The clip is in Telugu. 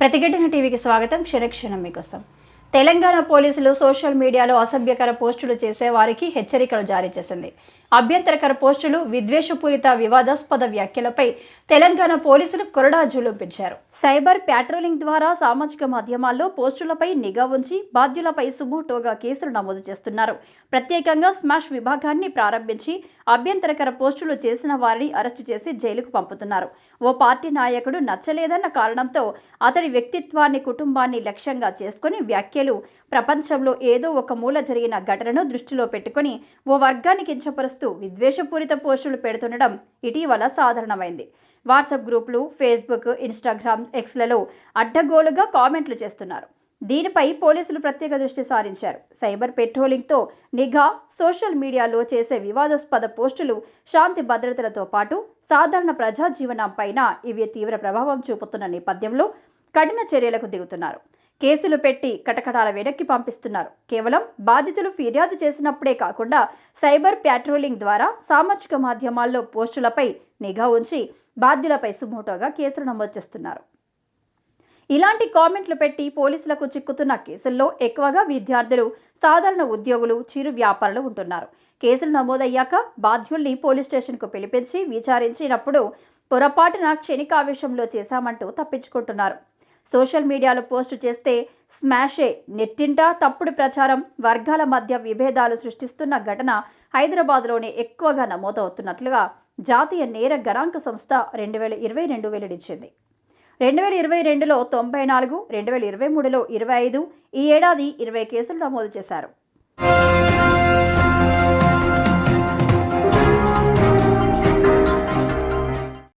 ప్రతిఘటన టీవీకి స్వాగతం. క్షణక్షణం మీకోసం. తెలంగాణ పోలీసులు సోషల్ మీడియాలో అసభ్యకర పోస్టులు చేసే వారికి హెచ్చరికలు జారీ చేసింది. అభ్యంతరకర పోస్టులు, విద్వేషపూరిత వివాదాస్పద వ్యాఖ్యలపై తెలంగాణ పోలీసులు కొరడా జూలుంపించారు. సైబర్ ప్యాట్రోలింగ్ ద్వారా సామాజిక మాధ్యమాల్లో పోస్టులపై నిఘా ఉంచి బాధ్యులపై సుమోటోగా కేసులు నమోదు చేస్తున్నారు. ప్రత్యేకంగా స్మాష్ విభాగాన్ని ప్రారంభించి అభ్యంతరకర పోస్టులు చేసిన వారిని అరెస్టు చేసి జైలుకు పంపుతున్నారు. ఓ పార్టీ నాయకుడు నచ్చలేదన్న కారణంతో అతడి వ్యక్తిత్వాన్ని, కుటుంబాన్ని లక్ష్యంగా చేసుకుని వ్యాఖ్యలు, ప్రపంచంలో ఏదో ఒక మూల జరిగిన ఘటనను దృష్టిలో పెట్టుకుని ఓ వర్గాన్ని కించపరుస్తూ విద్వేషపూరిత పోస్టులు పెడుతుండడం ఇటీవల సాధారణమైంది. వాట్సాప్ గ్రూపులు, ఫేస్బుక్, ఇన్స్టాగ్రామ్, ఎక్స్లలో అడ్డగోలుగా కామెంట్లు చేస్తున్నారు. దీనిపై పోలీసులు ప్రత్యేక దృష్టి సారించారు. సైబర్ పెట్రోలింగ్తో నిఘా, సోషల్ మీడియాలో చేసే వివాదాస్పద పోస్టులు శాంతి భద్రతలతో పాటు సాధారణ ప్రజా జీవనంపైన ఇవి తీవ్ర ప్రభావం చూపుతున్న నేపథ్యంలో కఠిన చర్యలకు దిగుతున్నారు. కేసులు పెట్టి కటకటాల వెనక్కి పంపిస్తున్నారు. కేవలం బాధితులు ఫిర్యాదు చేసినప్పుడే కాకుండా సైబర్ ప్యాట్రోలింగ్ ద్వారా సామాజిక మాధ్యమాల్లో పోస్టులపై నిఘా ఉంచి బాధ్యులపై సుమోటోగా కేసులు నమోదు చేస్తున్నారు. ఇలాంటి కామెంట్లు పెట్టి పోలీసులకు చిక్కుతున్న కేసుల్లో ఎక్కువగా విద్యార్థులు, సాధారణ ఉద్యోగులు, చిరు వ్యాపారులు ఉంటున్నారు. కేసులు నమోదయ్యాక బాధ్యుల్ని పోలీస్ స్టేషన్కు పిలిపించి విచారించినప్పుడు పొరపాటున క్షణికావేశంలో చేశామంటూ తప్పించుకుంటున్నారు. సోషల్ మీడియాలో పోస్టు చేస్తే స్మాషే. నెట్టింట తప్పుడు ప్రచారం, వర్గాల మధ్య విభేదాలు సృష్టిస్తున్న ఘటన హైదరాబాద్లోనే ఎక్కువగా నమోదవుతున్నట్లుగా జాతీయ నేర గణాంక సంస్థ 2022 వెల్లడించింది. 2022లో 94, 2023లో 25, ఈ ఏడాది 20 కేసులు నమోదు చేశారు.